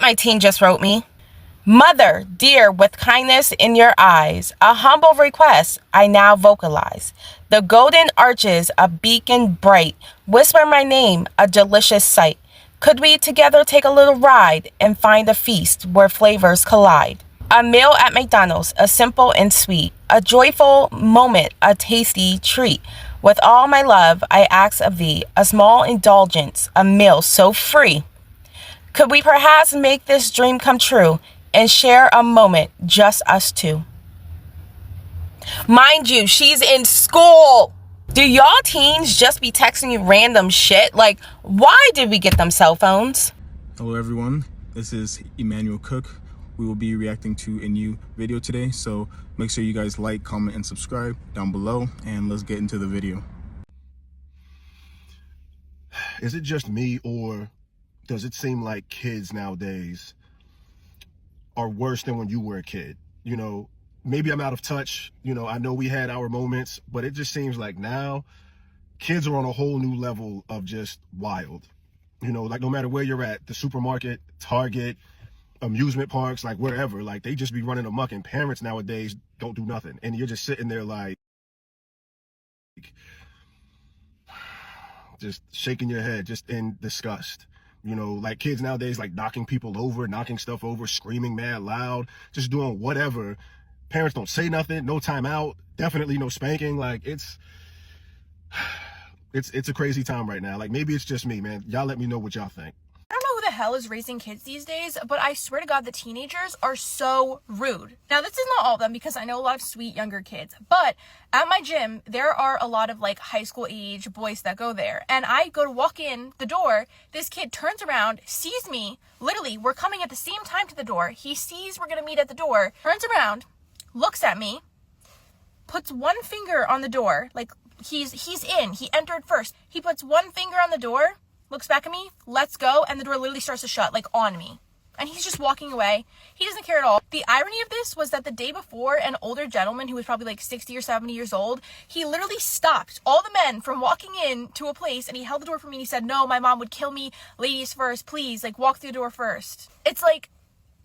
my teen just wrote me. Mother, dear, with kindness in your eyes, a humble request I now vocalize. The golden arches, a beacon bright, whisper my name, a delicious sight. Could we together take a little ride and find a feast where flavors collide? A meal at McDonald's, a simple and sweet, a joyful moment, a tasty treat. With all my love, I ask of thee, a small indulgence, a meal so free. Could we perhaps make this dream come true and share a moment, just us two? Mind you, she's in school. Do y'all teens just be texting you random shit? Like, why did we get them cell phones? Hello everyone, this is Emmanuel Cook. We will be reacting to a new video today, so make sure you guys like, comment, and subscribe down below, and let's get into the video. Is it just me, or does it seem like kids nowadays are worse than when you were a kid? You know, maybe I'm out of touch. You know, I know we had our moments, but it just seems like now kids are on a whole new level of just wild. You know, like no matter where you're at, the supermarket, Target, amusement parks, like wherever, like they just be running amok, and parents nowadays don't do nothing. And you're just sitting there like, just shaking your head, just in disgust. You know, like kids nowadays, like knocking people over, knocking stuff over, screaming mad loud, just doing whatever. Parents don't say nothing, no timeout, definitely no spanking. Like it's a crazy time right now. Like maybe it's just me, man. Y'all let me know what y'all think. I don't know who the hell is raising kids these days, but I swear to God, the teenagers are so rude. Now, this is not all of them because I know a lot of sweet younger kids, but at my gym, there are a lot of like high school age boys that go there. And I go to walk in the door. This kid turns around, sees me. Literally, we're coming at the same time to the door. He sees we're going to meet at the door, turns around, looks at me, puts one finger on the door. Like he's in, he entered first. He puts one finger on the door, looks back at me, lets go, and the door literally starts to shut, like, on me. And he's just walking away. He doesn't care at all. The irony of this was that the day before, an older gentleman who was probably like 60 or 70 years old, he literally stopped all the men from walking in to a place, and he held the door for me, and he said, no, my mom would kill me. Ladies first, please, like, walk through the door first. It's like,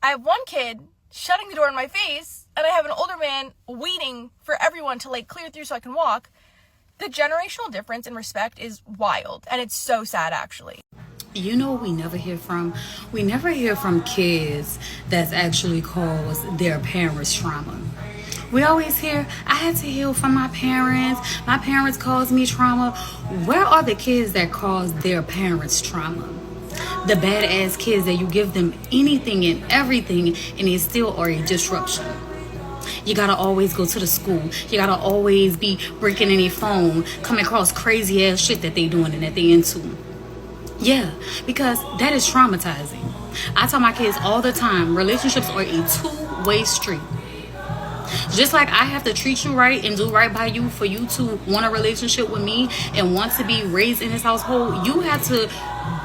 I have one kid shutting the door in my face, and I have an older man waiting for everyone to, like, clear through so I can walk. The generational difference in respect is wild, and it's so sad, actually. You know what we never hear from? We never hear from kids that's actually caused their parents trauma. We always hear, I had to heal from my parents caused me trauma. Where are the kids that caused their parents trauma? The badass kids that you give them anything and everything and they still are a disruption. You gotta always go to the school. You gotta always be breaking any phone, coming across crazy ass shit that they doing and that they into. Yeah, because that is traumatizing. I tell my kids all the time, relationships are a two-way street. Just like I have to treat you right and do right by you for you to want a relationship with me and want to be raised in this household, you have to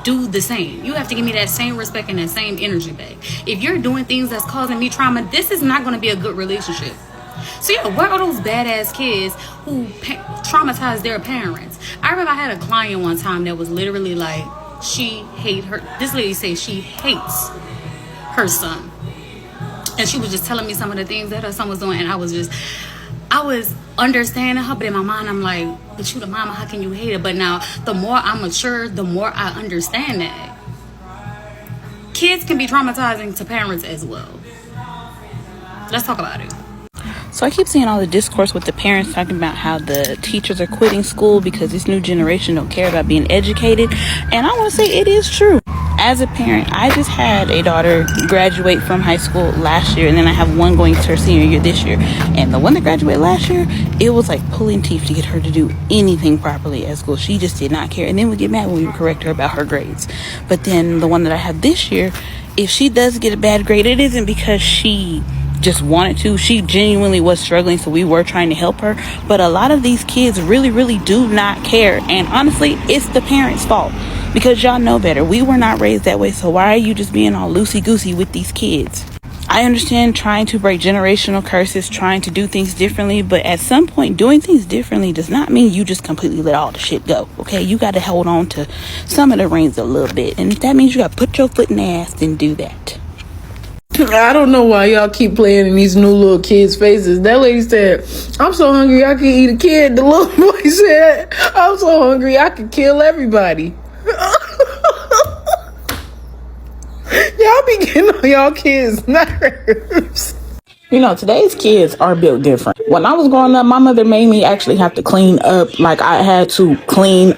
do the same. You have to give me that same respect and that same energy back. If you're doing things that's causing me trauma, this is not going to be a good relationship. So yeah, what are those badass kids who traumatize their parents? I remember I had a client one time that was literally like, this lady said she hates her son. And she was just telling me some of the things that her son was doing, and I was understanding her, but in my mind I'm like, but you the mama, how can you hate her? But now the more I mature, the more I understand that kids can be traumatizing to parents as well. Let's talk about it. So I keep seeing all the discourse with the parents talking about how the teachers are quitting school because this new generation don't care about being educated. And I want to say it is true. As a parent, I just had a daughter graduate from high school last year, and then I have one going to her senior year this year. And the one that graduated last year, it was like pulling teeth to get her to do anything properly at school. She just did not care. And then we get mad when we would correct her about her grades. But then the one that I have this year, if she does get a bad grade, it isn't because she just wanted to. She genuinely was struggling, so we were trying to help her. But a lot of these kids really do not care, and honestly it's the parents' fault because y'all know better. We were not raised that way, so why are you just being all loosey-goosey with these kids? I understand trying to break generational curses, trying to do things differently, but at some point doing things differently does not mean you just completely let all the shit go. Okay, you got to hold on to some of the reins a little bit, and if that means you got to put your foot in the ass, then do that. I don't know why y'all keep playing in these new little kids' faces. That lady said, I'm so hungry I can eat a kid. The little boy said, I'm so hungry I can kill everybody. Y'all be getting on y'all kids' nerves. You know, today's kids are built different. When I was growing up, my mother made me actually have to clean up. Like, I had to clean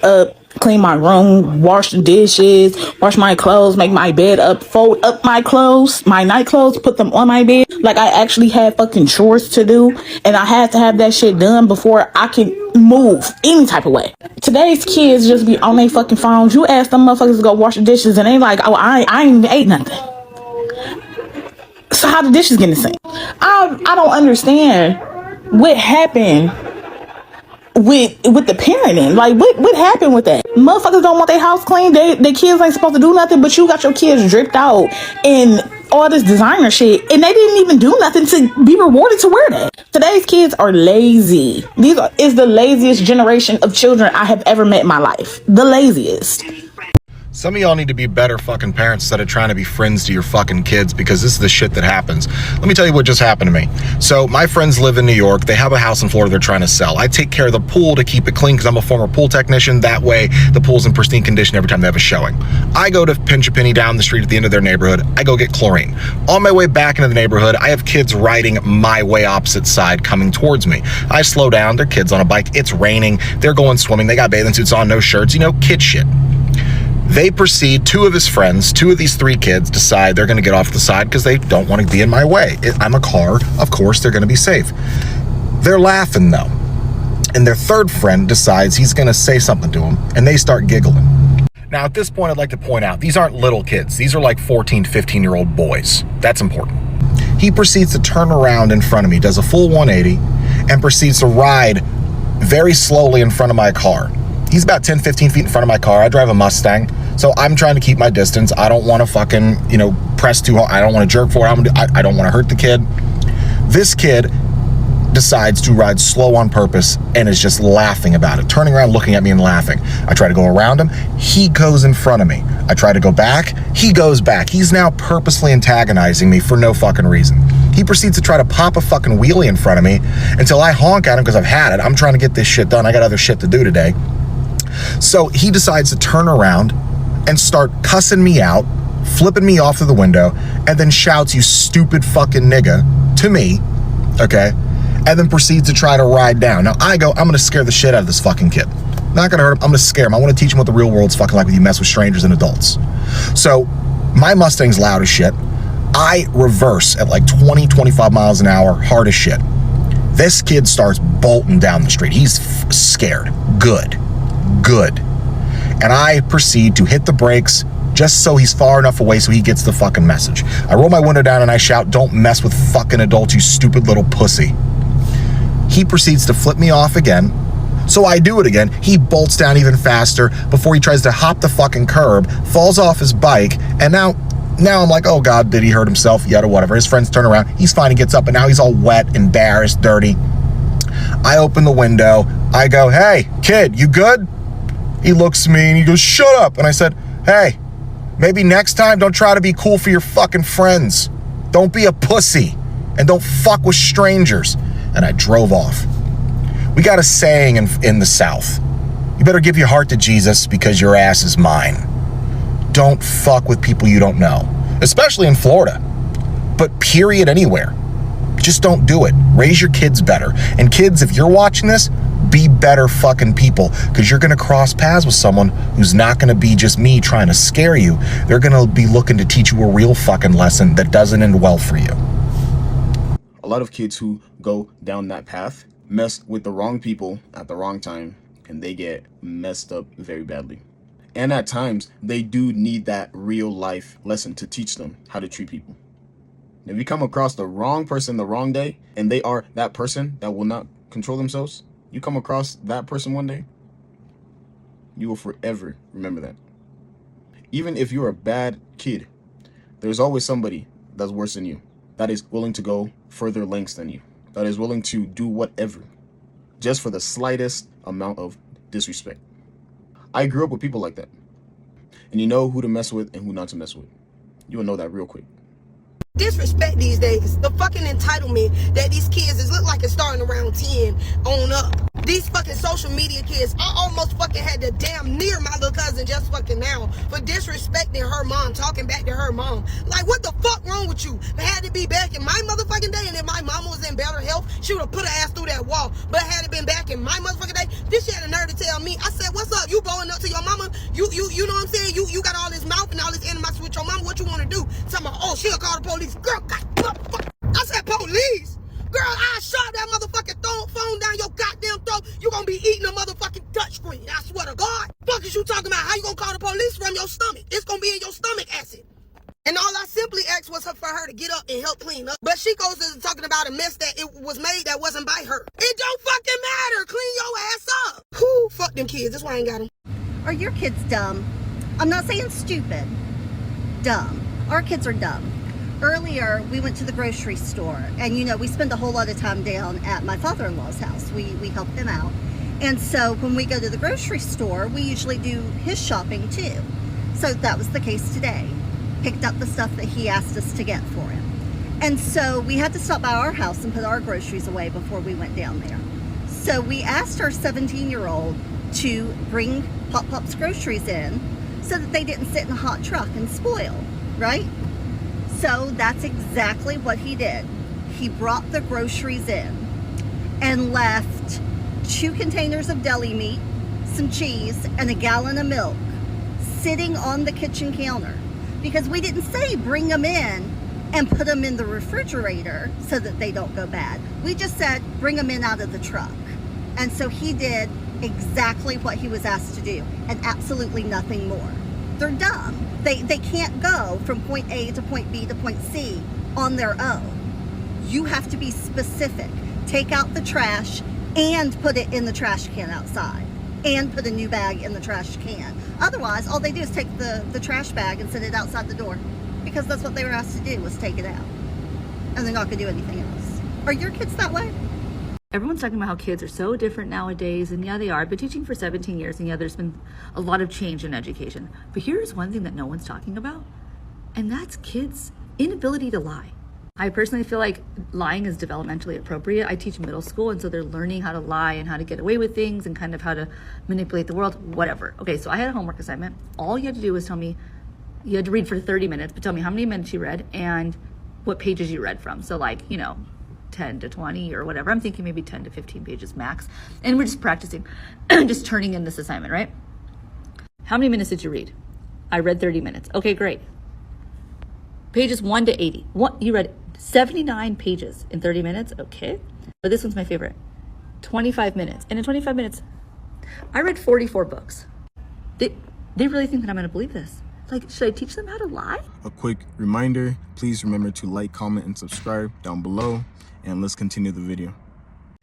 my room, wash the dishes, wash my clothes, make my bed up, fold up my clothes, my night clothes, put them on my bed. Like, I actually had fucking chores to do, and I had to have that shit done before I could move any type of way. Today's kids just be on their fucking phones. You ask them motherfuckers to go wash the dishes, and they like, oh, I ain't even ate nothing. So how the dishes get in the sink? I don't understand what happened with the parenting. Like, what happened with that? Motherfuckers don't want their house clean. Their kids ain't supposed to do nothing, but you got your kids dripped out in all this designer shit, and they didn't even do nothing to be rewarded to wear that. Today's kids are lazy. Is the laziest generation of children I have ever met in my life. The laziest. Some of y'all need to be better fucking parents instead of trying to be friends to your fucking kids, because this is the shit that happens. Let me tell you what just happened to me. So my friends live in New York. They have a house in Florida they're trying to sell. I take care of the pool to keep it clean because I'm a former pool technician. That way the pool's in pristine condition every time they have a showing. I go to pinch a penny down the street at the end of their neighborhood. I go get chlorine. On my way back into the neighborhood, I have kids riding my way opposite side coming towards me. I slow down. They're kids on a bike. It's raining. They're going swimming. They got bathing suits on, no shirts, you know, kid shit. They proceed, two of his friends, two of these three kids decide they're going to get off the side because they don't want to be in my way. I'm a car. Of course, they're going to be safe. They're laughing, though. And their third friend decides he's going to say something to him, and they start giggling. Now, at this point, I'd like to point out, these aren't little kids. These are like 14, 15-year-old boys. That's important. He proceeds to turn around in front of me, does a full 180, and proceeds to ride very slowly in front of my car. He's about 10, 15 feet in front of my car. I drive a Mustang, so I'm trying to keep my distance. I don't want to fucking, press too hard. I don't want to jerk for it. I don't want to hurt the kid. This kid decides to ride slow on purpose and is just laughing about it, turning around, looking at me and laughing. I try to go around him. He goes in front of me. I try to go back. He goes back. He's now purposely antagonizing me for no fucking reason. He proceeds to try to pop a fucking wheelie in front of me until I honk at him because I've had it. I'm trying to get this shit done. I got other shit to do today. So he decides to turn around and start cussing me out, flipping me off through the window, and then shouts, "You stupid fucking nigga," to me, okay? And then proceeds to try to ride down. Now I go, I'm gonna scare the shit out of this fucking kid. Not gonna hurt him, I'm gonna scare him. I wanna teach him what the real world's fucking like when you mess with strangers and adults. So my Mustang's loud as shit. I reverse at like 20, 25 miles an hour, hard as shit. This kid starts bolting down the street. He's scared. Good. And I proceed to hit the brakes just so he's far enough away so he gets the fucking message. I roll my window down and I shout, "Don't mess with fucking adults, you stupid little pussy." He proceeds to flip me off again. So I do it again. He bolts down even faster before he tries to hop the fucking curb, falls off his bike, and now I'm like, oh God, did he hurt himself? Yet or whatever. His friends turn around. He's fine. He gets up, and now he's all wet, embarrassed, dirty. I open the window. I go, "Hey, kid, you good?" He looks at me and he goes, "Shut up." And I said, "Hey, maybe next time don't try to be cool for your fucking friends. Don't be a pussy and don't fuck with strangers." And I drove off. We got a saying in the South. You better give your heart to Jesus because your ass is mine. Don't fuck with people you don't know, especially in Florida, but period anywhere. Just don't do it. Raise your kids better. And kids, if you're watching this, be better fucking people, because you're going to cross paths with someone who's not going to be just me trying to scare you. They're going to be looking to teach you a real fucking lesson that doesn't end well for you. A lot of kids who go down that path mess with the wrong people at the wrong time, and they get messed up very badly. And at times, they do need that real life lesson to teach them how to treat people. If you come across the wrong person the wrong day, and they are that person that will not control themselves, you come across that person one day, you will forever remember that. Even if you're a bad kid, there's always somebody that's worse than you, that is willing to go further lengths than you, that is willing to do whatever, just for the slightest amount of disrespect. I grew up with people like that. And you know who to mess with and who not to mess with. You will know that real quick. Disrespect these days. The fucking entitlement that these kids is look like it's starting around 10 on up. These fucking social media kids, I almost fucking had to damn near my little cousin just fucking now for disrespecting her mom, talking back to her mom. Like, what the fuck wrong with you? It had to be back in my motherfucking day, and if my mama was in better health, she would have put her ass through that wall. But had it been back in my motherfucking day, this shit had a nerve to tell me. I said, what's up? You going up to your mama? You know what I'm saying? You got all this mouth and all this animosity with your mama. What you want to do? Talking about, oh, she'll call the police. Girl, God, motherfucker. I said, police? Girl, I shot that motherfucking phone down your goddamn throat. You gonna be eating a motherfucking touchscreen. I swear to God. Fuck is you talking about? How you gonna call the police from your stomach? It's gonna be in your stomach acid. And all I simply asked was for her to get up and help clean up. But she goes to talking about a mess that it was made that wasn't by her. It don't fucking matter. Clean your ass up. Who? Fuck them kids. That's why I ain't got them. Are your kids dumb? I'm not saying stupid. Dumb. Our kids are dumb. Earlier, we went to the grocery store, and we spend a whole lot of time down at my father-in-law's house. We help him out. And so when we go to the grocery store, we usually do his shopping too. So that was the case today. Picked up the stuff that he asked us to get for him. And so we had to stop by our house and put our groceries away before we went down there. So we asked our 17-year-old to bring Pop-Pop's groceries in so that they didn't sit in a hot truck and spoil, right? So that's exactly what he did. He brought the groceries in and left 2 containers of deli meat, some cheese, and a gallon of milk sitting on the kitchen counter. Because we didn't say bring them in and put them in the refrigerator so that they don't go bad. We just said bring them in out of the truck. And so he did exactly what he was asked to do, and absolutely nothing more. They're dumb. They can't go from point A to point B to point C on their own. You have to be specific. Take out the trash and put it in the trash can outside, and put a new bag in the trash can. Otherwise, all they do is take the trash bag and set it outside the door, because that's what they were asked to do, was take it out. And they're not going to do anything else. Are your kids that way? Everyone's talking about how kids are so different nowadays, and yeah, they are. I've been teaching for 17 years, and yeah, there's been a lot of change in education. But here's one thing that no one's talking about, and that's kids' inability to lie. I personally feel like lying is developmentally appropriate. I teach middle school, and so they're learning how to lie and how to get away with things and kind of how to manipulate the world, whatever. Okay, so I had a homework assignment. All you had to do was tell me, you had to read for 30 minutes, but tell me how many minutes you read and what pages you read from. So 10 to 20 or whatever. I'm thinking maybe 10 to 15 pages max. And we're just practicing, just turning in this assignment, right? How many minutes did you read? I read 30 minutes. Okay, great. Pages 1 to 80. You read 79 pages in 30 minutes. Okay. But this one's my favorite. 25 minutes. And in 25 minutes, I read 44 books. They really think that I'm going to believe this. Should I teach them how to lie? A quick reminder, please remember to like, comment, and subscribe down below. And let's continue the video.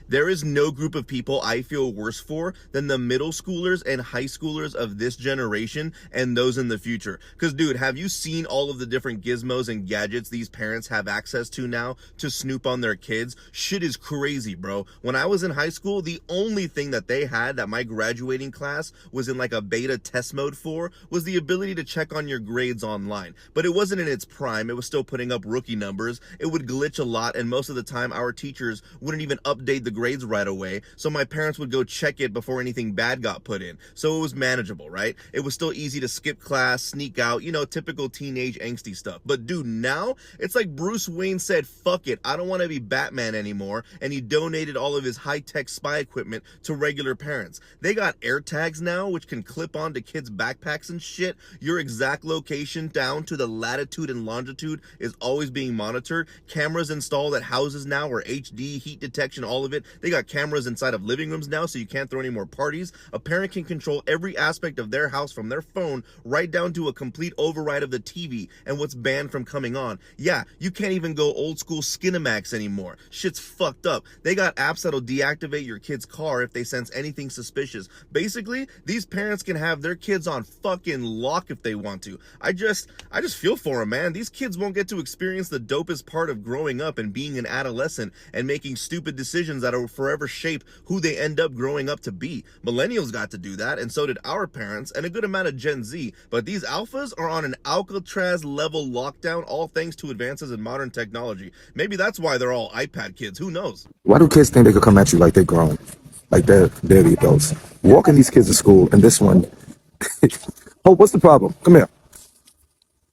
There is no group of people I feel worse for than the middle schoolers and high schoolers of this generation and those in the future. Because, dude, have you seen all of the different gizmos and gadgets these parents have access to now to snoop on their kids? Shit is crazy, bro. When I was in high school, the only thing that they had that my graduating class was in a beta test mode for was the ability to check on your grades online. But it wasn't in its prime. It was still putting up rookie numbers. It would glitch a lot, and most of the time our teachers wouldn't even update the grades right away, so my parents would go check it before anything bad got put in. So it was manageable, right? It was still easy to skip class, sneak out, typical teenage angsty stuff. But dude, now it's like Bruce Wayne said, fuck it, I don't want to be Batman anymore, and he donated all of his high-tech spy equipment to regular parents. They got AirTags now, which can clip onto kids' backpacks and shit. Your exact location down to the latitude and longitude is always being monitored. Cameras installed at houses now, or HD, heat detection, all of it. They got cameras inside of living rooms now, so you can't throw any more parties. A parent can control every aspect of their house from their phone, right down to a complete override of the TV and what's banned from coming on. Yeah, you can't even go old school Skinamax anymore. Shit's fucked up. They got apps that'll deactivate your kid's car if they sense anything suspicious. Basically, these parents can have their kids on fucking lock if they want to. I just feel for them, man. These kids won't get to experience the dopest part of growing up and being an adolescent and making stupid decisions out that'll forever shape who they end up growing up to be. Millennials got to do that, and so did our parents, and a good amount of Gen Z. But these alphas are on an Alcatraz level lockdown, all thanks to advances in modern technology. Maybe that's why they're all iPad kids. Who knows? Why do kids think they could come at you like they're grown? Like they're the adults. Walking these kids to school, and this one, oh, what's the problem? Come here.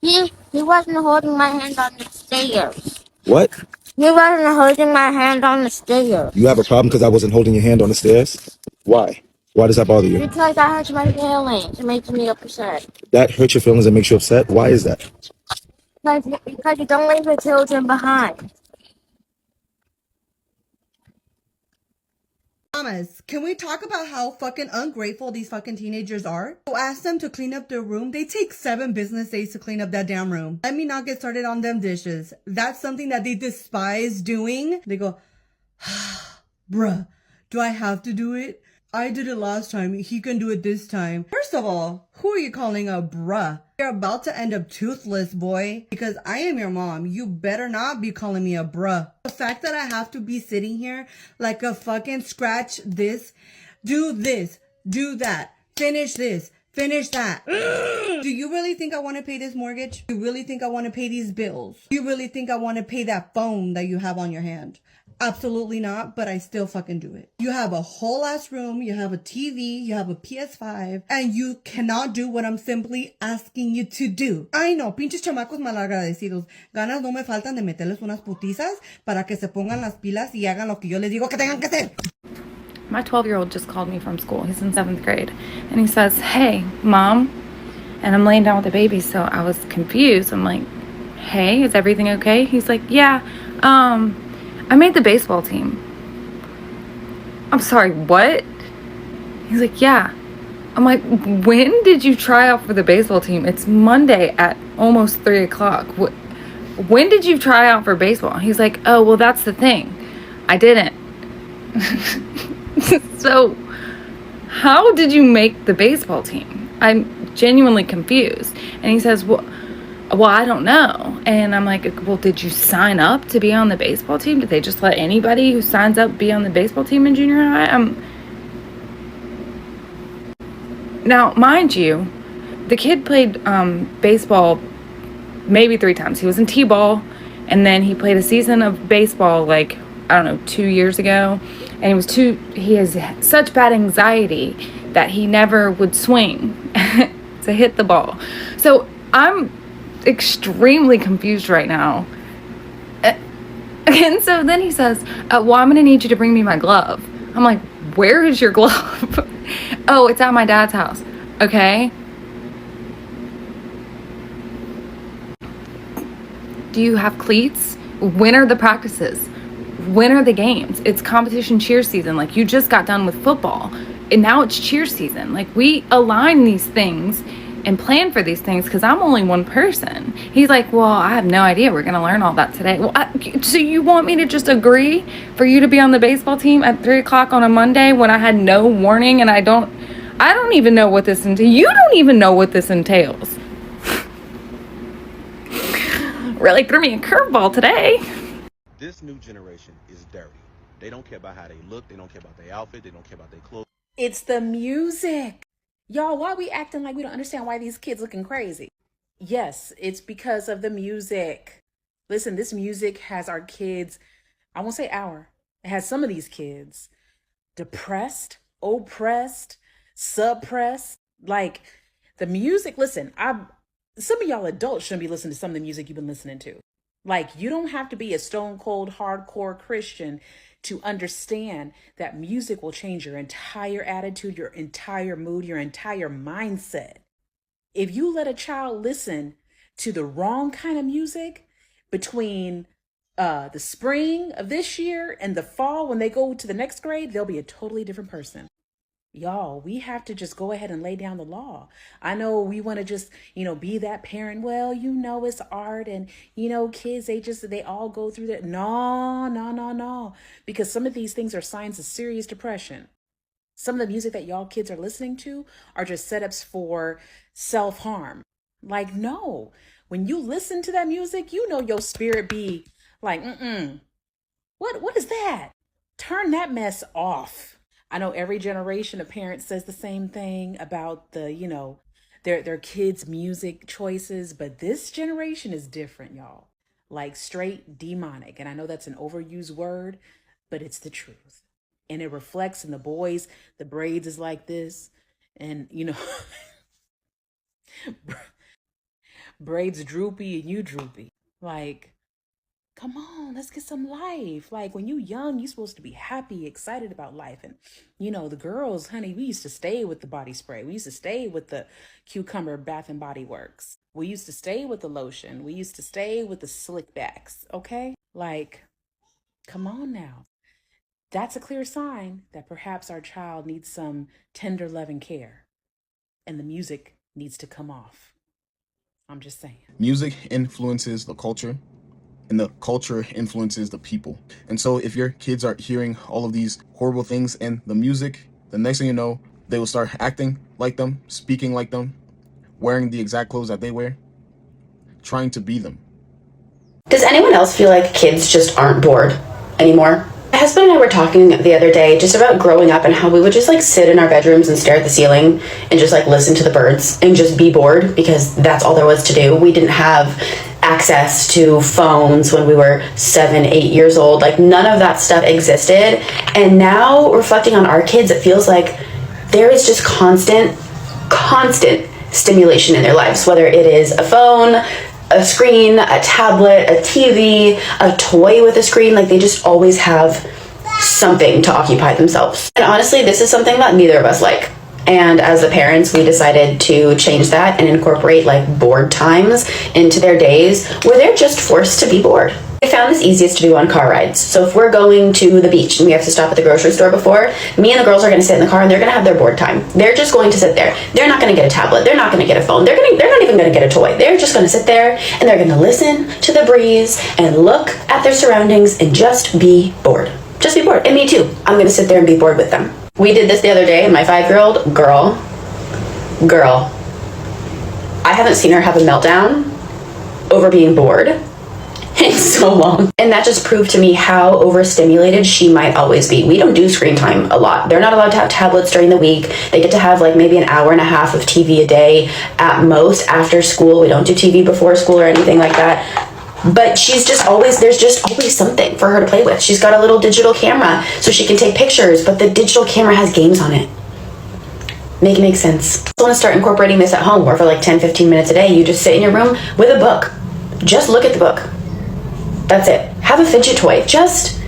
He wasn't holding my hand on the stairs. What? He wasn't holding my hand on the stairs. You have a problem because I wasn't holding your hand on the stairs? Why? Why does that bother you? Because I hurt my feelings. It makes me upset. That hurts your feelings and makes you upset? Why is that? Because you don't leave the children behind. Thomas, can we talk about how fucking ungrateful these fucking teenagers are? So ask them to clean up their room. They take 7 business days to clean up that damn room. Let me not get started on them dishes. That's something that they despise doing. They go, bruh, do I have to do it? I did it last time. He can do it this time. First of all, who are you calling a bruh? You're about to end up toothless, boy. Because I am your mom. You better not be calling me a bruh. The fact that I have to be sitting here like a fucking scratch this, do that, finish this, finish that. Do you really think I want to pay this mortgage? Do you really think I want to pay these bills? Do you really think I want to pay that phone that you have on your hand? Absolutely not, but I still fucking do it. You have a whole ass room, you have a TV, you have a PS5, and you cannot do what I'm simply asking you to do. Ay no, pinches chamacos malagradecidos. Ganas no me faltan de meterles unas putizas para que se pongan las pilas y hagan lo que yo les digo que tengan que hacer. My 12-year-old just called me from school. He's in 7th grade. And he says, "Hey, Mom." And I'm laying down with the baby, so I was confused. I'm like, "Hey, is everything okay?" He's like, "Yeah, I made the baseball team." I'm sorry, what? He's like, "Yeah." I'm like, "When did you try out for the baseball team? It's Monday at almost 3 o'clock. When did you try out for baseball?" He's like, "Oh, well, that's the thing. I didn't." So, how did you make the baseball team? I'm genuinely confused. And he says, well, I don't know. And I'm like, well, did you sign up to be on the baseball team? Did they just let anybody who signs up be on the baseball team in junior high? Now, mind you, the kid played baseball maybe 3 times. He was in t-ball, and then he played a season of baseball, like, I don't know, 2 years ago. And he has such bad anxiety that he never would swing to hit the ball. So I'm extremely confused right now. And so then he says, well, I'm gonna need you to bring me my glove. I'm like, where is your glove? Oh, it's at my dad's house. Okay. Do you have cleats? When are the practices? When are the games? It's competition cheer season. Like, you just got done with football and now it's cheer season. Like, we align these things and plan for these things because I'm only one person. He's like, well, I have no idea. We're going to learn all that today. Well, so you want me to just agree for you to be on the baseball team at 3 o'clock on a Monday when I had no warning? And I don't even know what this entails. You don't even know what this entails. Really threw me a curveball today. This new generation is dirty. They don't care about how they look. They don't care about their outfit. They don't care about their clothes. It's the music. Y'all, why are we acting like we don't understand why these kids looking crazy? Yes, it's because of the music. Listen, this music has our kids, I won't say it has some of these kids depressed, oppressed, suppressed. Like, the music, listen, some of y'all adults shouldn't be listening to some of the music you've been listening to. Like, you don't have to be a stone cold hardcore Christian to understand that music will change your entire attitude, your entire mood, your entire mindset. If you let a child listen to the wrong kind of music between the spring of this year and the fall, when they go to the next grade, they'll be a totally different person. Y'all, we have to just go ahead and lay down the law. I know we want to just, be that parent. Well, it's art and, kids, they all go through that. No. Because some of these things are signs of serious depression. Some of the music that y'all kids are listening to are just setups for self-harm. Like, no, when you listen to that music, your spirit be like, what is that? turn that mess off. I know every generation of parents says the same thing about the, their kids' music choices, but this generation is different, y'all. Like straight demonic. And I know that's an overused word, but it's the truth. And it reflects in the boys. The braids is like this. And, braids droopy and you droopy. Like, come on, let's get some life. Like when you young, you supposed to be happy, excited about life. And the girls, honey, we used to stay with the body spray. We used to stay with the cucumber Bath and Body Works. We used to stay with the lotion. We used to stay with the slick backs. Okay? Like, come on now. That's a clear sign that perhaps our child needs some tender love and care. And the music needs to come off. I'm just saying. Music influences the culture, and the culture influences the people. And so if your kids are hearing all of these horrible things in the music, the next thing you know, they will start acting like them, speaking like them, wearing the exact clothes that they wear, trying to be them. Does anyone else feel like kids just aren't bored anymore? My husband and I were talking the other day just about growing up and how we would just like sit in our bedrooms and stare at the ceiling and just like listen to the birds and just be bored because that's all there was to do. We didn't have access to phones when we were 7, 8 years old. Like none of that stuff existed. And now reflecting on our kids, it feels like there is just constant stimulation in their lives, whether it is a phone, a screen, a tablet, a TV, a toy with a screen. Like they just always have something to occupy themselves. And honestly, this is something that neither of us like. And as the parents, we decided to change that and incorporate like bored times into their days where they're just forced to be bored. I found this easiest to do on car rides. So if we're going to the beach and we have to stop at the grocery store before, me and the girls are going to sit in the car and they're going to have their board time. They're just going to sit there. They're not going to get a tablet. They're not going to get a phone. They're not even going to get a toy. They're just going to sit there and they're going to listen to the breeze and look at their surroundings and just be bored. Just be bored. And me too. I'm going to sit there and be bored with them. We did this the other day and my 5-year-old girl, I haven't seen her have a meltdown over being bored in so long. And that just proved to me how overstimulated she might always be. We don't do screen time a lot. They're not allowed to have tablets during the week. They get to have like maybe an hour and a half of TV a day at most after school. We don't do TV before school or anything like that. But there's just always something for her to play with. She's got a little digital camera so she can take pictures, but the digital camera has games on it. Make it make sense. I want to start incorporating this at home where for like 10-15 minutes a day, you just sit in your room with a book. Just look at the book. That's it. Have a fidget toy. Just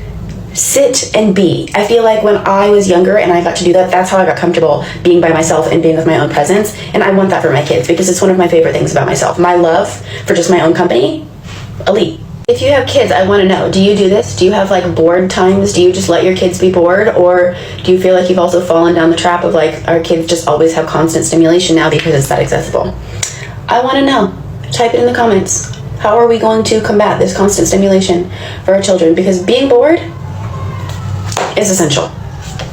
sit and be. I feel like when I was younger and I got to do that, that's how I got comfortable being by myself and being with my own presence. And I want that for my kids because it's one of my favorite things about myself. My love for just my own company, elite. If you have kids, I want to know, do you do this? Do you have like bored times? Do you just let your kids be bored? Or do you feel like you've also fallen down the trap of like, our kids just always have constant stimulation now because it's that accessible? I want to know. Type it in the comments. How are we going to combat this constant stimulation for our children? Because being bored is essential,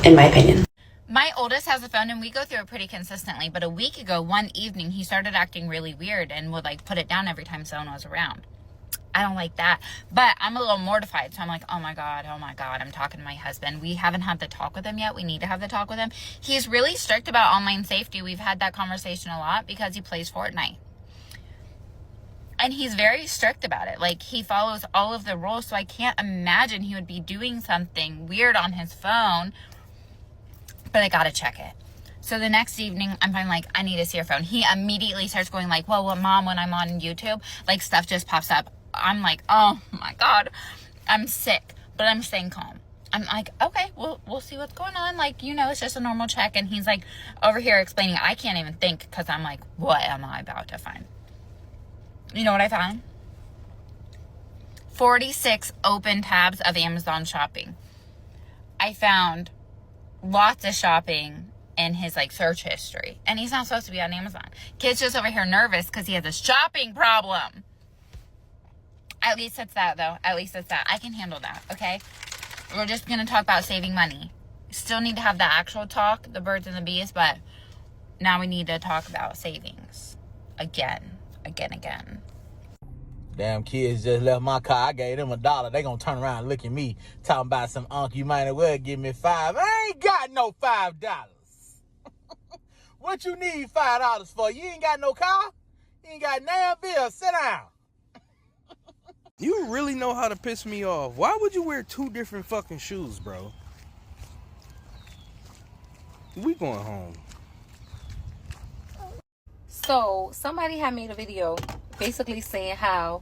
in my opinion. My oldest has a phone and we go through it pretty consistently, but a week ago, one evening, he started acting really weird and would like put it down every time someone was around. I don't like that, but I'm a little mortified. So I'm like, oh my God, I'm talking to my husband. We haven't had the talk with him yet. We need to have the talk with him. He's really strict about online safety. We've had that conversation a lot because he plays Fortnite. And he's very strict about it. Like, he follows all of the rules, so I can't imagine he would be doing something weird on his phone, but I gotta check it. So the next evening, I'm finally like, I need to see your phone. He immediately starts going like, well, Mom, when I'm on YouTube, like, stuff just pops up. I'm like, oh my God, I'm sick, but I'm staying calm. I'm like, okay, we'll see what's going on. Like, it's just a normal check. And he's like over here explaining, I can't even think because I'm like, what am I about to find? You know what I found? 46 open tabs of Amazon shopping. I found lots of shopping in his like search history. And he's not supposed to be on Amazon. Kid's just over here nervous because he has a shopping problem. At least it's that though. At least it's that. I can handle that, okay? We're just going to talk about saving money. Still need to have the actual talk, the birds and the bees, but now we need to talk about savings. Again. Damn kids just left my car. I gave them $1. They gonna turn around and look at me talking about some unk. You might as well give me $5. I ain't got no $5. What you need $5 for? You ain't got no car? You ain't got damn bill. Sit down. You really know how to piss me off. Why would you wear 2 different fucking shoes, bro? We going home. So somebody had made a video basically saying how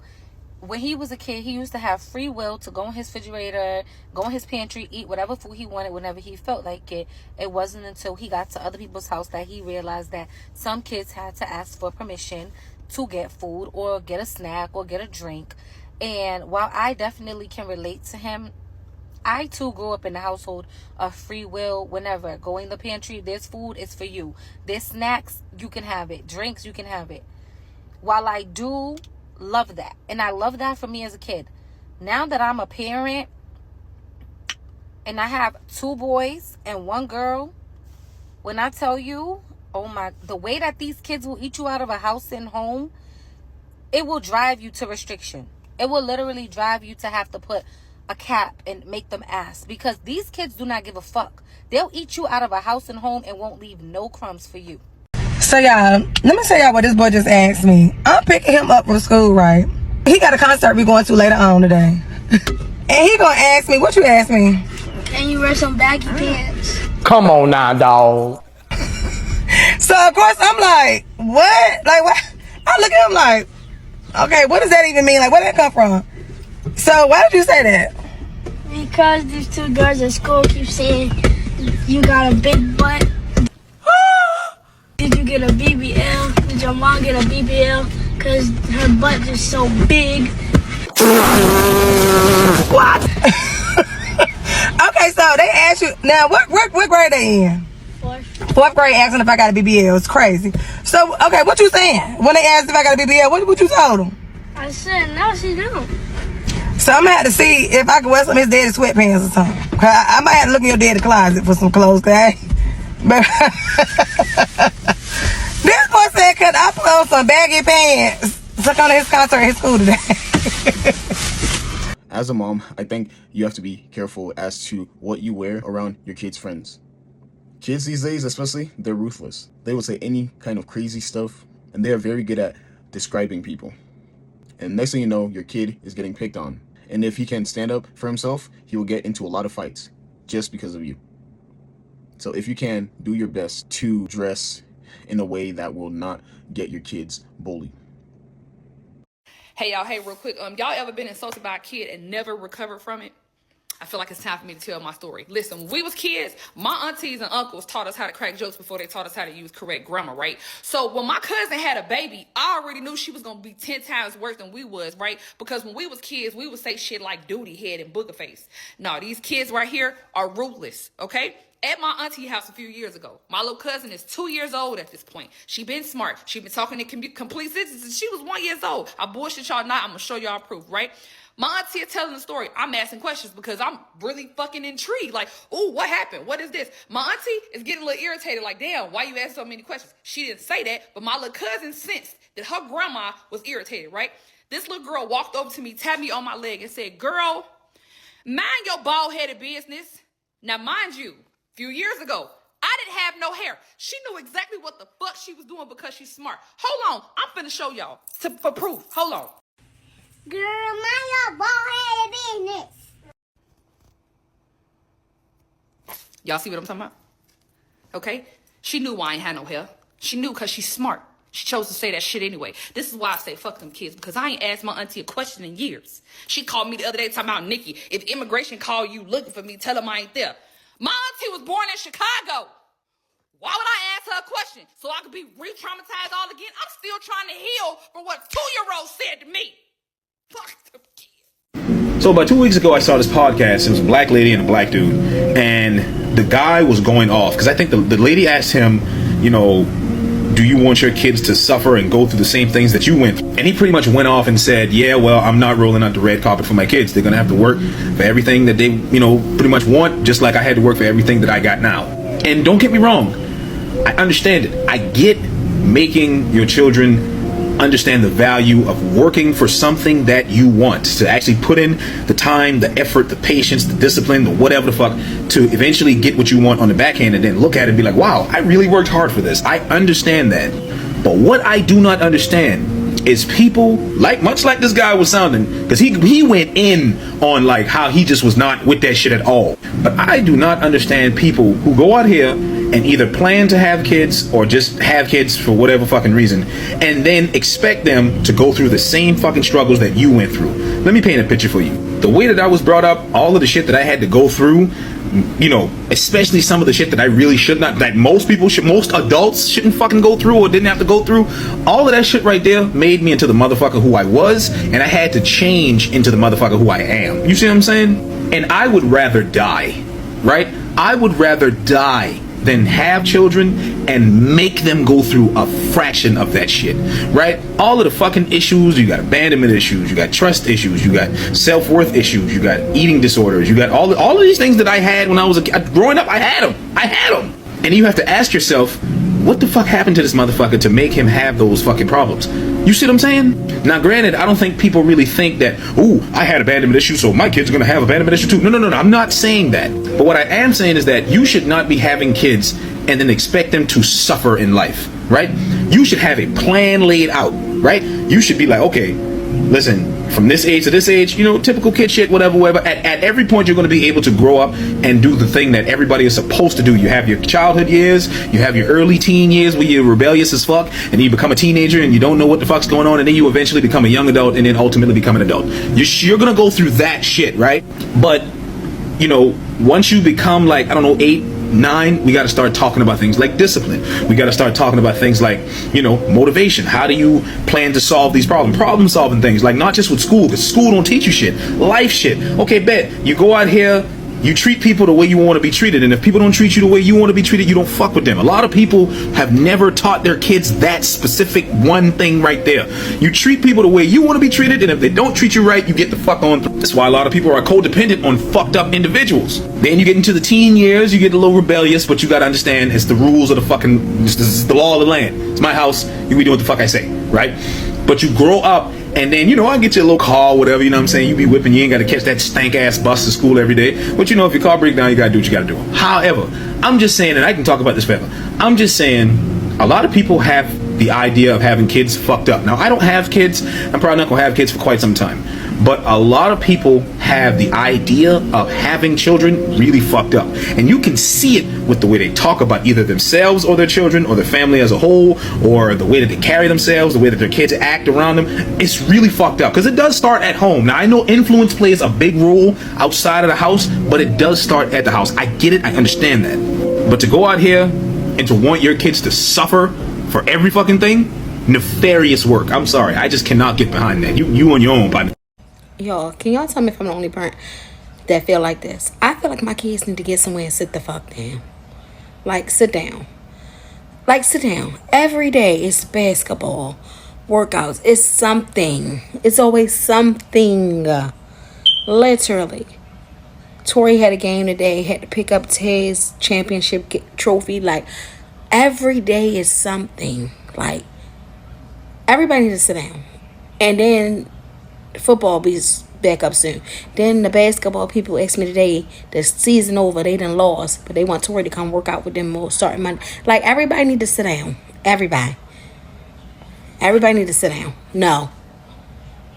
when he was a kid, he used to have free will to go in his refrigerator, go in his pantry, eat whatever food he wanted whenever he felt like it. It wasn't until he got to other people's house that he realized that some kids had to ask for permission to get food or get a snack or get a drink. And while I definitely can relate to him, I too grew up in the household of free will. Whenever go in the pantry, there's food, it's for you. There's snacks, you can have it. Drinks, you can have it. While I do love that, and I love that for me as a kid, now that I'm a parent and I have 2 boys and 1 girl, when I tell you, oh my, the way that these kids will eat you out of a house and home, it will drive you to restriction. It will literally drive you to have to put a cap and make them ask, because these kids do not give a fuck. They'll eat you out of a house and home and won't leave no crumbs for you. So y'all, let me tell y'all what this boy just asked me. I'm picking him up from school, right? He got a concert we going to later on today. And he gonna ask me, what you ask me? Can you wear some baggy pants? Come on now, dog. So of course I'm like, what? Like what? I look at him like, okay, what does that even mean? Like, where did that come from? So why did you say that? Because these 2 girls at school keep saying you got a big butt. Did you get a BBL? Did your mom get a BBL? Because her butt is so big. What? Okay, so they asked you, now what grade they in? 4th grade, asking if I got a BBL. It's crazy. So, okay, what you saying? When they asked if I got a BBL, what you told them? I said, no, she don't. So I'm gonna have to see if I can wear some of his daddy sweatpants or something. I might have to look in your daddy's closet for some clothes, okay? But this boy said, could I put on some baggy pants to come to his concert at his school today? As a mom, I think you have to be careful as to what you wear around your kids' friends. Kids these days, especially, they're ruthless. They will say any kind of crazy stuff, and they are very good at describing people. And next thing you know, your kid is getting picked on. And if he can stand up for himself, he will get into a lot of fights just because of you. So if you can, do your best to dress in a way that will not get your kids bullied. Hey y'all, hey real quick, y'all ever been insulted by a kid and never recovered from it? I feel like it's time for me to tell my story. Listen, when we was kids, my aunties and uncles taught us how to crack jokes before they taught us how to use correct grammar, right? So when my cousin had a baby, I already knew she was gonna be 10 times worse than we was, right? Because when we was kids, we would say shit like duty head and booger face. No, these kids right here are ruthless, okay? At my auntie house a few years ago, my little cousin is 2 years old at this point. She been smart. She been talking in complete sentences. She was 1 year old. I bullshit y'all not. I'm gonna show y'all proof, right? My auntie is telling the story. I'm asking questions because I'm really fucking intrigued. Like, oh, what happened? What is this? My auntie is getting a little irritated. Like, damn, why you ask so many questions? She didn't say that, but my little cousin sensed that her grandma was irritated, right? This little girl walked over to me, tapped me on my leg and said, girl, mind your bald-headed business. Now, mind you, a few years ago, I didn't have no hair. She knew exactly what the fuck she was doing because she's smart. Hold on. I'm finna show y'all for proof. Hold on. Girl, mind your bald-headed business. Y'all see what I'm talking about? Okay? She knew why I ain't had no hair. She knew because she's smart. She chose to say that shit anyway. This is why I say fuck them kids, because I ain't asked my auntie a question in years. She called me the other day talking about, Nikki, if immigration call you looking for me, tell them I ain't there. My auntie was born in Chicago. Why would I ask her a question? So I could be re-traumatized all again? I'm still trying to heal from what 2-year-olds said to me. Fuck them kids. So about 2 weeks ago, I saw this podcast. It was a black lady and a black dude. And the guy was going off because I think the lady asked him, you know, do you want your kids to suffer and go through the same things that you went through? And he pretty much went off and said, yeah, well, I'm not rolling out the red carpet for my kids. They're going to have to work for everything that they, you know, pretty much want, just like I had to work for everything that I got now. And don't get me wrong. I understand it. I get making your children understand the value of working for something that you want, to actually put in the time, the effort, the patience, the discipline, the whatever the fuck, to eventually get what you want on the backhand, and then look at it and be like, wow, I really worked hard for this. I understand that. But what I do not understand is people, like much like this guy was sounding, because he went in on like how he just was not with that shit at all. But I do not understand people who go out here and either plan to have kids or just have kids for whatever fucking reason, and then expect them to go through the same fucking struggles that you went through. Let me paint a picture for you. The way that I was brought up, all of the shit that I had to go through, you know, especially some of the shit that I really should not, that most adults shouldn't fucking go through or didn't have to go through, all of that shit right there made me into the motherfucker who I was, and I had to change into the motherfucker who I am. You see what I'm saying? And I would rather die, right? I would rather die than have children and make them go through a fraction of that shit, right? All of the fucking issues, you got abandonment issues, you got trust issues, you got self-worth issues, you got eating disorders, you got all of these things that I had when I was growing up. I had them. And you have to ask yourself, what the fuck happened to this motherfucker to make him have those fucking problems? You see what I'm saying? Now, granted, I don't think people really think that, ooh, I had abandonment issues, so my kids are gonna have abandonment issues too. No, I'm not saying that. But what I am saying is that you should not be having kids and then expect them to suffer in life, right? You should have a plan laid out, right? You should be like, okay, listen, from this age to this age, you know, typical kid shit, whatever. At every point, you're going to be able to grow up and do the thing that everybody is supposed to do. You have your childhood years, you have your early teen years where you're rebellious as fuck, and then you become a teenager and you don't know what the fuck's going on, and then you eventually become a young adult and then ultimately become an adult. You're going to go through that shit, right? But, you know, once you become like, I don't know, 8, 9, we got to start talking about things like discipline. We got to start talking about things like, you know, motivation. How do you plan to solve these problems? Problem solving things, like not just with school, because school don't teach you shit. Life shit. Okay, bet. You go out here, you treat people the way you want to be treated, and if people don't treat you the way you want to be treated, you don't fuck with them. A lot of people have never taught their kids that specific one thing right there. You treat people the way you want to be treated, and if they don't treat you right, you get the fuck on through. That's why a lot of people are codependent on fucked up individuals. Then you get into the teen years, you get a little rebellious, but you gotta understand it's the rules of the fucking, this is the law of the land. It's my house, you be doing what the fuck I say, right? But you grow up, and then, you know, I get you a little car, whatever, you know what I'm saying? You be whipping, you ain't got to catch that stank ass bus to school every day. But, you know, if your car breaks down, you got to do what you got to do. However, I'm just saying, and I can talk about this forever, I'm just saying a lot of people have the idea of having kids fucked up. Now, I don't have kids. I'm probably not going to have kids for quite some time. But a lot of people have the idea of having children really fucked up. And you can see it with the way they talk about either themselves or their children or their family as a whole, or the way that they carry themselves, the way that their kids act around them. It's really fucked up because it does start at home. Now, I know influence plays a big role outside of the house, but it does start at the house. I get it. I understand that. But to go out here and to want your kids to suffer for every fucking thing, nefarious work. I'm sorry. I just cannot get behind that. You on your own, partner. Y'all, can y'all tell me if I'm the only parent that feel like this? I feel like my kids need to get somewhere and sit the fuck down. Like, sit down. Like, sit down. Every day it's basketball, workouts. It's something. It's always something. Literally. Tori had a game today, had to pick up Ted's championship trophy. Like, every day is something. Like, everybody needs to sit down. And then football be back up soon. Then the basketball people asked me today, the season over, they done lost, but they want Tori to come work out with them more starting Monday. Like, everybody need to sit down. Everybody need to sit down. No.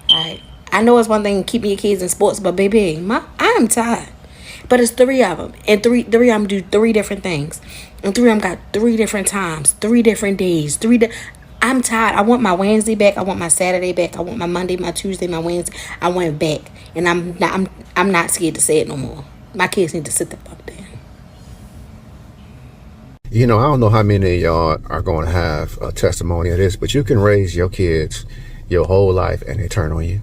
Alright. I know it's one thing keeping your kids in sports, but baby, I am tired. But it's 3 of them, and three of them do 3 different things, and 3 of them got 3 different times, 3 different days, I'm tired. I want my Wednesday back. I want my Saturday back. I want my Monday, my Tuesday, my Wednesday. I want it back. And I'm not scared to say it no more. My kids need to sit the fuck down. You know, I don't know how many of y'all are going to have a testimony of this, but you can raise your kids your whole life and they turn on you.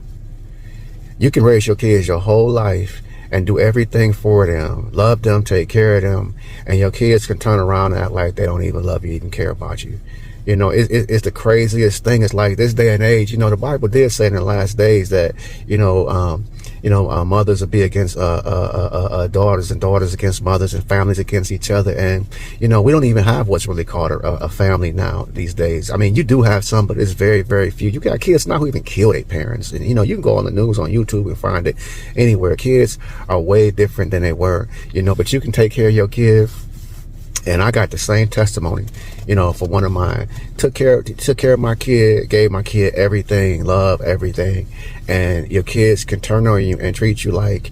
You can raise your kids your whole life and do everything for them, love them, take care of them, and your kids can turn around and act like they don't even love you, even care about you. You know, it's the craziest thing. It's like this day and age, you know, the Bible did say in the last days that, mothers will be against daughters, and daughters against mothers, and families against each other. And we don't even have what's really called a family now these days. I mean, you do have some, but it's very, very few. You got kids now who even kill their parents, and you can go on the news on YouTube and find it anywhere. Kids are way different than they were, but you can take care of your kid. And I got the same testimony, for one of mine. Took care of my kid, gave my kid everything, love, everything. And your kids can turn on you and treat you like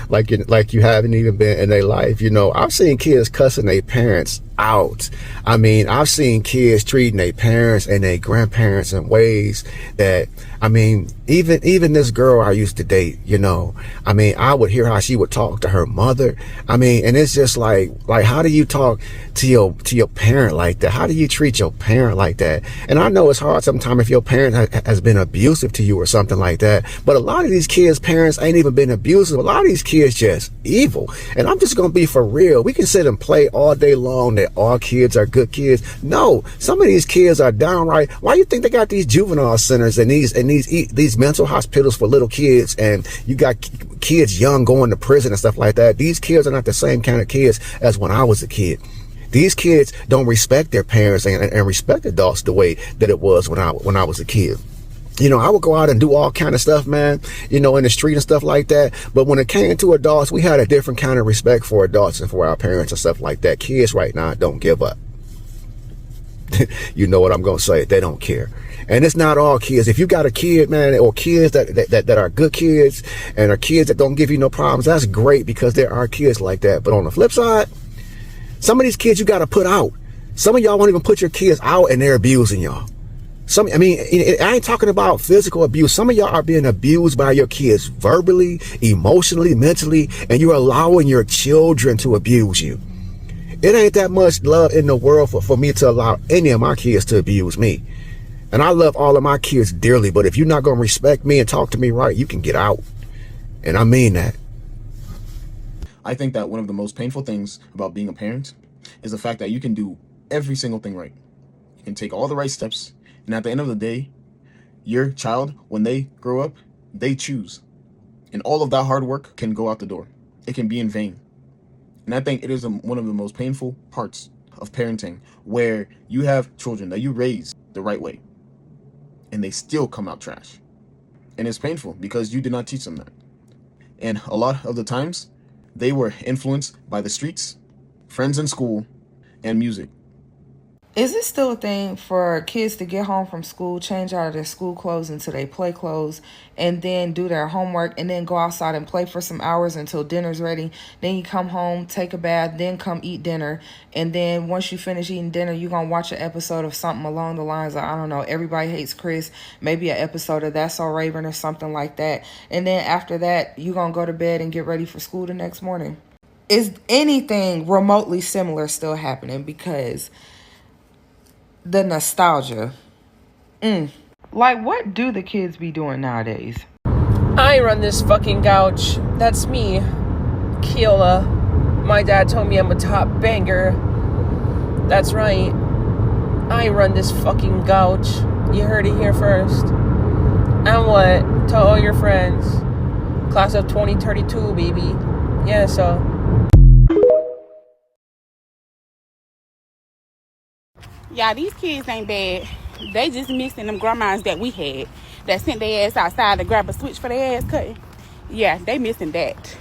like you haven't even been in their life. I've seen kids cussing their parents out. I mean, I've seen kids treating their parents and their grandparents in ways that, I mean, even this girl I used to date, I mean, I would hear how she would talk to her mother. I mean, and it's just like how do you talk to your parent like that? How do you treat your parent like that? And I know it's hard sometimes if your parent has been abusive to you or something like that, but a lot of these kids' parents ain't even been abusive. A lot of these kids just evil. And I'm just gonna be for real. We can sit and play all day long that all kids are good kids. No, some of these kids are downright. Why you think they got these juvenile centers and these mental hospitals for little kids, and you got kids young going to prison and stuff like that? These kids are not the same kind of kids as when I was a kid. These kids don't respect their parents and respect adults the way that it was when I was a kid. I would go out and do all kind of stuff, man, in the street and stuff like that. But when it came to adults, we had a different kind of respect for adults and for our parents and stuff like that. Kids right now don't give up. You know what I'm going to say? They don't care. And it's not all kids. If you got a kid, man, or kids that are good kids and are kids that don't give you no problems, that's great, because there are kids like that. But on the flip side, some of these kids you got to put out. Some of y'all won't even put your kids out, and they're abusing y'all. I ain't talking about physical abuse. Some of y'all are being abused by your kids verbally, emotionally, mentally, and you're allowing your children to abuse you. It ain't that much love in the world for me to allow any of my kids to abuse me. And I love all of my kids dearly, but if you're not going to respect me and talk to me right, you can get out. And I mean that. I think that one of the most painful things about being a parent is the fact that you can do every single thing right. You can take all the right steps, and at the end of the day, your child, when they grow up, they choose. And all of that hard work can go out the door. It can be in vain. And I think it is one of the most painful parts of parenting, where you have children that you raise the right way, and they still come out trash. And it's painful because you did not teach them that. And a lot of the times, they were influenced by the streets, friends in school, and music. Is it still a thing for kids to get home from school, change out of their school clothes into their play clothes, and then do their homework, and then go outside and play for some hours until dinner's ready? Then you come home, take a bath, then come eat dinner. And then once you finish eating dinner, you're going to watch an episode of something along the lines of, I don't know, Everybody Hates Chris, maybe an episode of That's So Raven or something like that. And then after that, you're going to go to bed and get ready for school the next morning. Is anything remotely similar still happening? Because the nostalgia. Like, what do the kids be doing nowadays? I run this fucking gouge. That's me, Keola. My dad told me I'm a top banger. That's right. I run this fucking gouge. You heard it here first. And what? Tell all your friends. Class of 2032, baby. Yeah, so. Yeah, these kids ain't bad. They just missing them grandmas that we had that sent their ass outside to grab a switch for their ass cutting. Yeah, they missing that.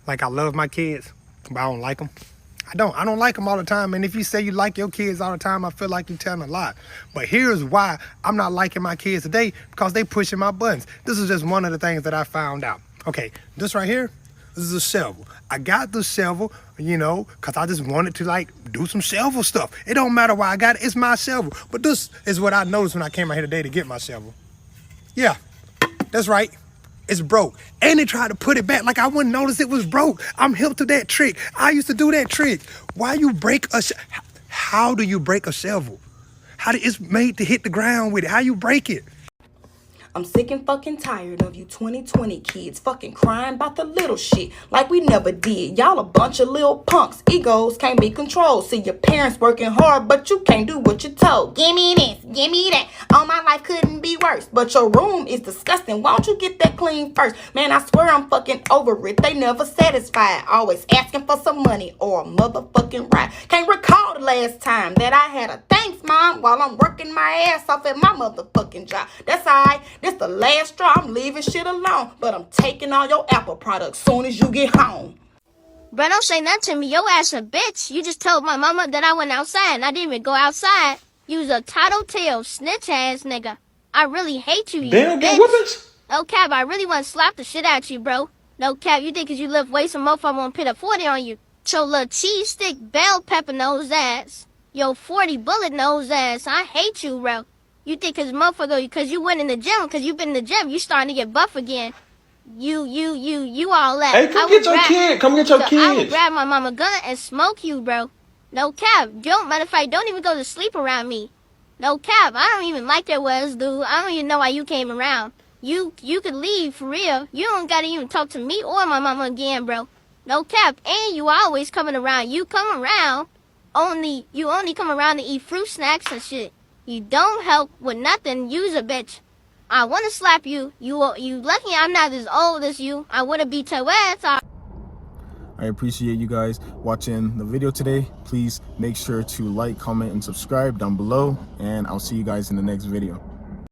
Like, I love my kids, but I don't like them. I don't like them all the time. And if you say you like your kids all the time, I feel like you're telling a lot. But here's why I'm not liking my kids today, because they pushing my buttons. This is just one of the things that I found out. Okay, this right here, this is a shovel. I got the shovel, because I just wanted to, do some shovel stuff. It don't matter why I got it. It's my shovel. But this is what I noticed when I came out here today to get my shovel. Yeah, that's right. It's broke. And they tried to put it back like I wouldn't notice it was broke. I'm hip to that trick. I used to do that trick. Why you break a How do you break a shovel? It's made to hit the ground with it. How you break it? I'm sick and fucking tired of you 2020 kids fucking crying about the little shit like we never did. Y'all a bunch of little punks. Egos can't be controlled. See your parents working hard, but you can't do what you're told. Give me this, give me that. All my life couldn't be worse, but your room is disgusting. Why don't you get that clean first? Man, I swear I'm fucking over it. They never satisfied. Always asking for some money or a motherfucking ride. Can't recall the last time that I had a thanks, mom, while I'm working my ass off at my motherfucking job. That's alright. This the last straw. I'm leaving shit alone, but I'm taking all your Apple products soon as you get home. Bro, don't say nothing to me. Your ass a bitch. You just told my mama that I went outside and I didn't even go outside. You was a tattletale snitch ass nigga. I really hate you, you Damn, get bitch. whoopings. No cap, I really want to slap the shit out you, bro. No cap, you think 'cause you lift weights, some motherfucker won't put a 40 on you. Your little cheese stick bell pepper nose ass. Yo 40 bullet nose ass. I hate you, bro. You think 'cause motherfucker, 'cause you went in the gym, 'cause you been in the gym, you starting to get buff again. You all that. Hey, come get your kid. Come get your kids. I will grab my mama gun and smoke you, bro. No cap. Matter of fact, don't even go to sleep around me. No cap. I don't even like that was, dude. I don't even know why you came around. You could leave for real. You don't gotta even talk to me or my mama again, bro. No cap. And you always coming around. You come around. You only come around to eat fruit snacks and shit. You don't help with nothing. You's a bitch. I want to slap you. You lucky I'm not as old as you. I would have beat your ass. I appreciate you guys watching the video today. Please make sure to like, comment, and subscribe down below, and I'll see you guys in the next video.